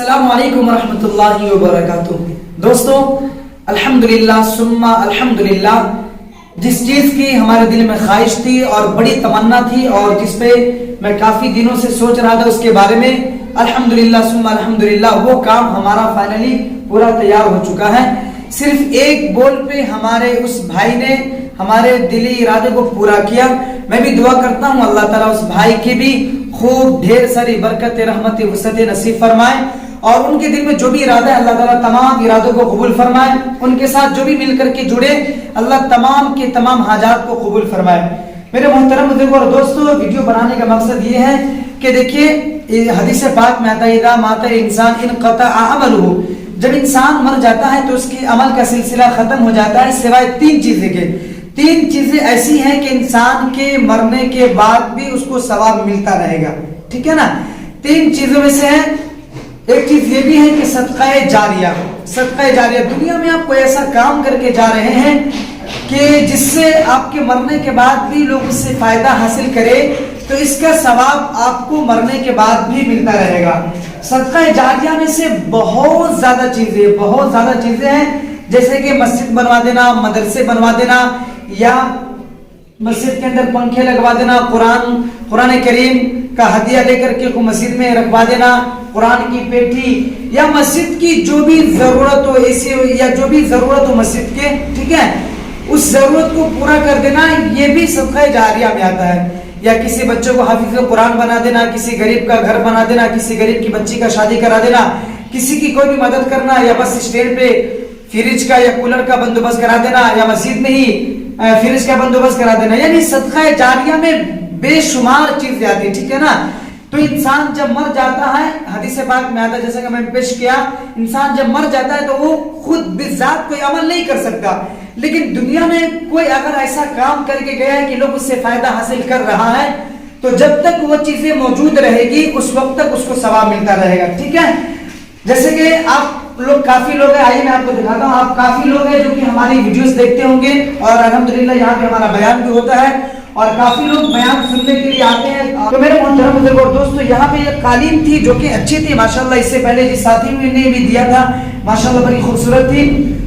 السلام علیکم ورحمۃ اللہ وبرکاتہ۔ دوستو الحمدللہ ثم الحمدللہ، جس چیز کی ہمارے دل میں خواہش تھی اور بڑی تمنا تھی اور جس پہ میں کافی دنوں سے سوچ رہا تھا اس کے بارے میں، الحمدللہ ثم الحمدللہ وہ کام ہمارا فائنلی پورا تیار ہو چکا ہے۔ صرف ایک بول پہ ہمارے اس بھائی نے ہمارے دلی ارادے کو پورا کیا۔ میں بھی دعا کرتا ہوں اللہ تعالیٰ اس بھائی کی بھی خوب ڈھیر ساری برکت رحمت وسعت نصیب فرمائے، اور ان کے دل میں جو بھی ارادہ ہے اللہ تعالیٰ تمام ارادوں کو قبول فرمائے۔ ان کے ساتھ جو بھی مل کر کے جڑے اللہ تمام کے تمام حاجات کو قبول فرمائے۔ میرے محترم بزرگوں اور دوستوں، ویڈیو بنانے کا مقصد یہ ہے کہ دیکھیے حدیث پاک میں آتا ہے اذا مات انسان انقطع عملہ، جب انسان مر جاتا ہے تو اس کے عمل کا سلسلہ ختم ہو جاتا ہے سوائے تین چیزیں کے۔ تین چیزیں ایسی ہیں کہ انسان کے مرنے کے بعد بھی اس کو ثواب ملتا رہے گا، ٹھیک ہے نا۔ تین چیزوں میں سے ہے، ایک چیز یہ بھی ہے کہ صدقہ جاریہ۔ صدقہ جاریہ، دنیا میں آپ کوئی ایسا کام کر کے جا رہے ہیں کہ جس سے آپ کے مرنے کے بعد بھی لوگ اس سے فائدہ حاصل کرے، تو اس کا ثواب آپ کو مرنے کے بعد بھی ملتا رہے گا۔ صدقہ جاریہ میں سے بہت زیادہ چیزیں ہیں، جیسے کہ مسجد بنوا دینا، مدرسے بنوا دینا، یا مسجد کے اندر پنکھے لگوا دینا، قرآن کریم کا ہدیہ لے کر کے مسجد میں رکھوا دینا، قرآن کی پیٹھی، یا مسجد کی جو بھی ضرورت ہو، ایسی یا جو بھی ضرورت ہو مسجد کے، ٹھیک ہے، اس ضرورت کو پورا کر دینا، یہ بھی صدقہ جاریہ میں آتا ہے۔ یا کسی بچے کو حافظ قرآن بنا دینا، کسی غریب کا گھر بنا دینا، کسی غریب کی بچی کا شادی کرا دینا، کسی کی کوئی بھی مدد کرنا، یا بس اسٹینڈ پہ فریج کا یا کولر کا بندوبست کرا دینا، یا مسجد میں ہی فریج کا بندوبست کرا دینا، یعنی صدقہ جاریہ میں بے شمار چیزیں آتی ہیں، ٹھیک ہے نا۔ تو انسان جب مر جاتا ہے، حدیث پاک میں آتا ہے جیسا کہ میں پیش کیا، انسان جب مر جاتا ہے تو وہ خود بذات کوئی عمل نہیں کر سکتا، لیکن دنیا میں کوئی اگر ایسا کام کر کے گیا ہے کہ لوگ اس سے فائدہ حاصل کر رہا ہے، تو جب تک وہ چیزیں موجود رہے گی اس وقت تک اس کو ثواب ملتا رہے گا، ٹھیک ہے۔ جیسے کہ آپ لوگ کافی لوگ ہیں، آئیے میں آپ کو دکھاتا ہوں، آپ کافی لوگ ہیں جو کہ ہماری ویڈیوز دیکھتے ہوں گے، اور الحمدللہ یہاں پہ ہمارا بیان بھی ہوتا ہے اور کافی لوگ بیان سننے کے لیے آتے ہیں۔ تو میرے محترم بزرگوں اور دوستوں، یہاں پہ ایک قالین تھی جو کہ اچھی تھی ماشاءاللہ، اس سے پہلے جس ساتھی نے بھی دیا تھا ماشاءاللہ بڑی خوبصورت تھی،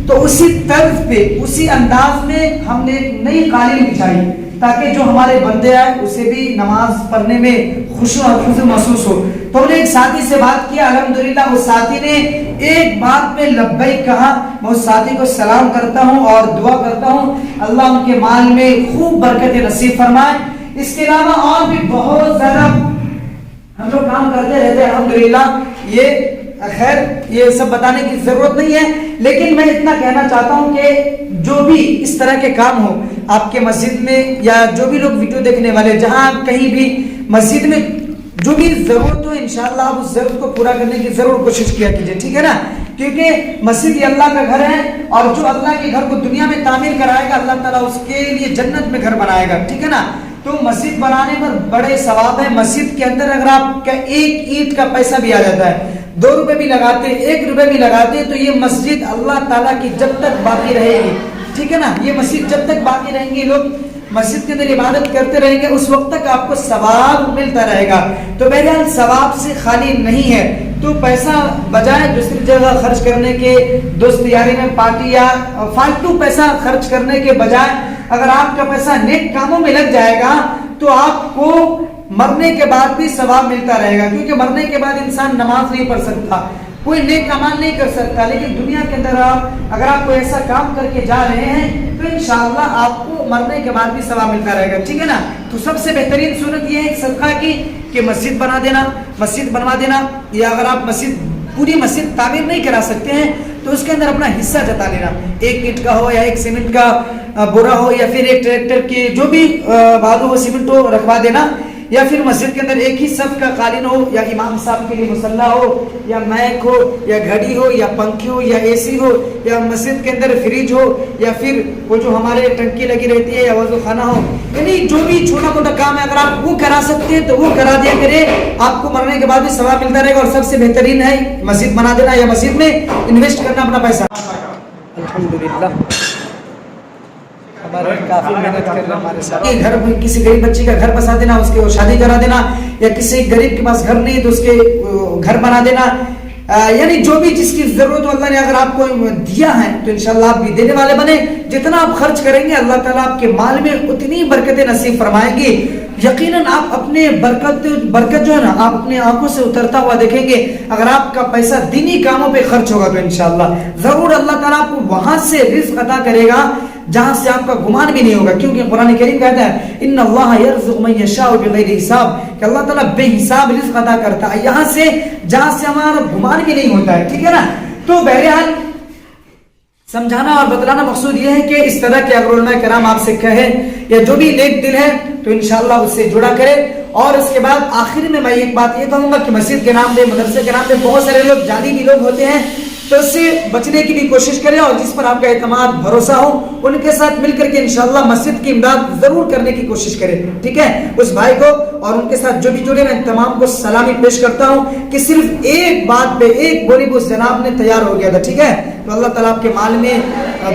تو اسی طرز پہ اسی انداز میں ہم نے ایک نئی قالین بچھائی تاکہ جو ہمارے بندے آئے اسے بھی نماز پڑھنے میں خشوع اور خضوع محسوس ہو۔ تو ہم نے ایک ساتھی سے بات کیا، الحمدللہ اس ساتھی نے ایک بات میں لبیک کہا۔ میں اس ساتھی کو سلام کرتا ہوں اور دعا کرتا ہوں اللہ ان کے مال میں خوب برکت نصیب فرمائے۔ اس کے علاوہ اور بھی بہت زیادہ ہم لوگ کام کرتے رہتے ہیں الحمدللہ، یہ خیر یہ سب بتانے کی ضرورت نہیں ہے، لیکن میں اتنا کہنا چاہتا ہوں کہ جو بھی اس طرح کے کام ہو آپ کے مسجد میں، یا جو بھی لوگ ویڈیو دیکھنے والے جہاں کہیں بھی مسجد میں جو بھی ضرورت ہو، انشاءاللہ آپ اس ضرورت کو پورا کرنے کی ضرور کوشش کیا کیجئے، ٹھیک ہے نا، کیونکہ مسجد یہ اللہ کا گھر ہے، اور جو اللہ کے گھر کو دنیا میں تعمیر کرائے گا اللہ تعالیٰ اس کے لیے جنت میں گھر بنائے گا، ٹھیک ہے نا۔ تو مسجد بنانے پر بڑے ثواب ہے۔ مسجد کے اندر اگر آپ کا ایک اینٹ کا پیسہ بھی آ جاتا ہے، 2 روپے بھی لگاتے، 1 روپے بھی لگاتے، تو یہ مسجد اللہ تعالیٰ کی جب تک باقی رہے گی، ٹھیک ہے نا، یہ مسجد جب تک باقی رہیں گے، لوگ مسجد کے اندر عبادت کرتے رہیں گے، اس وقت تک آپ کو ثواب ملتا رہے گا۔ تو بہرحال ثواب سے خالی نہیں ہے، تو پیسہ بجائے دوسری جگہ خرچ کرنے کے، دوست یاری میں پارٹی یا فالتو پیسہ خرچ کرنے کے بجائے اگر آپ کا پیسہ نیک کاموں میں لگ جائے گا تو آپ کو مرنے کے بعد بھی ثواب ملتا رہے گا، کیونکہ مرنے کے بعد انسان نماز نہیں پڑھ سکتا، کوئی نیک عمل نہیں کر سکتا، لیکن دنیا کے اندر اگر آپ کوئی ایسا کام کر کے جا رہے ہیں تو انشاءاللہ آپ کو مرنے کے بعد بھی ثواب ملتا رہے گا، ٹھیک ہے نا۔ تو سب سے بہترین صورت یہ ہے صدقہ کی کہ مسجد بنا دینا، مسجد بنوا دینا، یا اگر آپ پوری مسجد تعمیر نہیں کرا سکتے ہیں تو اس کے اندر اپنا حصہ جتا لینا، 1 اینٹ کا ہو یا 1 سیمنٹ کا بورا ہو، یا پھر 1 ٹریکٹر کی جو بھی بالو ہو سیمنٹ ہو رکھوا دینا، یا پھر مسجد کے اندر ایک ہی صف کا قالین ہو، یا امام صاحب کے لیے مصلی ہو، یا میک ہو، یا گھڑی ہو، یا پنکھی ہو، یا اے سی ہو، یا مسجد کے اندر فریج ہو، یا پھر وہ جو ہمارے ٹنکی لگی رہتی ہے یا وضو خانہ ہو، یعنی جو بھی چھوٹا موٹا کام ہے اگر آپ وہ کرا سکتے ہیں تو وہ کرا دیا کرے، آپ کو مرنے کے بعد بھی ثواب ملتا رہے گا۔ اور سب سے بہترین ہے مسجد بنا دینا یا مسجد میں انویسٹ کرنا اپنا پیسہ۔ الحمدللہ ہمارے کافی محنت کر رہے ہیں ہمارے ساتھ، گھر میں کسی غریب بچی کا گھر بسا دینا، اس کے شادی کرا دینا، یا کسی غریب کے پاس گھر نہیں تو اس کے گھر بنا دینا، یعنی جو بھی جس کی ضرورت اللہ نے اگر آپ کو دیا ہے تو انشاءاللہ آپ بھی دینے والے بنے. جتنا آپ خرچ کریں گے اللہ تعالیٰ آپ کے مال میں اتنی برکتیں نصیب فرمائیں گے. یقیناً آپ اپنے برکت جو ہے نا آپ اپنی آنکھوں سے اترتا ہوا دیکھیں گے. اگر آپ کا پیسہ دینی کاموں پہ خرچ ہوگا تو انشاءاللہ ضرور اللہ تعالیٰ آپ کو وہاں سے رزق عطا کرے گا جہاں سے آپ کا گمان بھی نہیں ہوگا. کیونکہ قرآن کریم کہتا ہے ان اللہ یرزق من یشاء بغیر حساب, کہ اللہ تعالیٰ بے حساب رزق عطا کرتا ہے یہاں سے جہاں سے ہمارا گمان بھی نہیں ہوتا ہے. ٹھیک ہے نا. تو بہرحال سمجھانا اور بتلانا مقصود یہ ہے کہ اس طرح کے اگر علماء کرام آپ سے کہیں یا جو بھی نیک دل ہے تو انشاءاللہ اس سے جڑا کرے. اور اس کے بعد آخر میں ایک بات یہ کہوں گا کہ مسجد کے نام پہ مدرسے کے نام پہ بہت سارے لوگ جعلی بھی لوگ ہوتے ہیں, تو اس سے بچنے کی بھی کوشش کریں اور جس پر آپ کا اعتماد بھروسہ ہو ان کے ساتھ مل کر کے انشاءاللہ مسجد کی امداد ضرور کرنے کی کوشش کریں. ٹھیک ہے. اس بھائی کو اور ان کے ساتھ جو بھی جڑے میں تمام کو سلامی پیش کرتا ہوں کہ صرف ایک بات پہ ایک بولی پہ اس جناب نے تیار ہو گیا تھا. ٹھیک ہے. تو اللہ تعالیٰ آپ کے مال میں,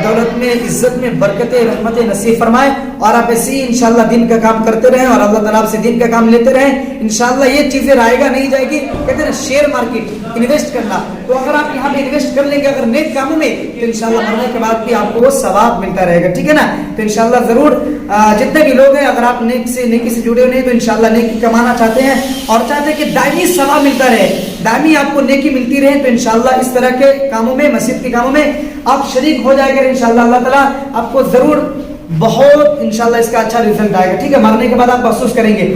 دولت میں, عزت میں برکتیں رحمتیں نصیب فرمائے اور آپ ایسے ہی انشاءاللہ دین کا کام کرتے رہیں اور اللہ تعالیٰ آپ سے دین کا کام لیتے رہیں. انشاءاللہ یہ چیزیں رائے گا نہیں جائے گی. کہتے ہیں نا شیئر مارکیٹ انویسٹ کرنا, تو اگر آپ یہاں پہ انویسٹ کر لیں گے اگر نیک کاموں میں تو انشاءاللہ مرنے کے بعد بھی آپ کو وہ ثواب ملتا رہے گا. ٹھیک ہے نا. تو انشاءاللہ ضرور جتنے بھی لوگ ہیں اگر آپ نیکی سے جڑے ہوئے ہیں تو انشاءاللہ نیکی کمانا چاہتے ہیں اور چاہتے ہیں کہ دائمی ثواب ملتا رہے, دائمی آپ کو نیکی ملتی رہے, تو انشاءاللہ اس طرح کے کاموں میں, مسجد کے کاموں میں آپ شریک ہو جائے گا. انشاءاللہ اللہ تعالیٰ آپ کو ضرور بہت انشاءاللہ اس کا اچھا رزلٹ آئے گا. ٹھیک ہے. مرنے کے بعد آپ افسوس کریں گے.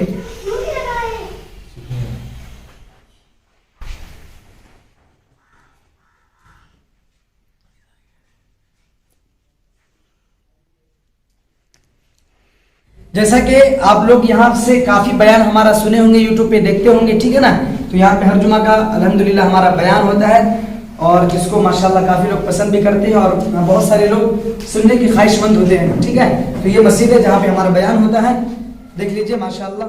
جیسا کہ آپ لوگ یہاں سے کافی بیان ہمارا سنے ہوں گے, یوٹیوب پہ دیکھتے ہوں گے. ٹھیک ہے نا. تو یہاں پہ ہر جمعہ کا الحمدللہ ہمارا بیان ہوتا ہے اور جس کو ماشاءاللہ کافی لوگ پسند بھی کرتے ہیں اور بہت سارے لوگ سننے کی خواہش مند ہوتے ہیں. ٹھیک ہے. تو یہ مسجد ہے جہاں پہ ہمارا بیان ہوتا ہے, دیکھ لیجئے ماشاءاللہ.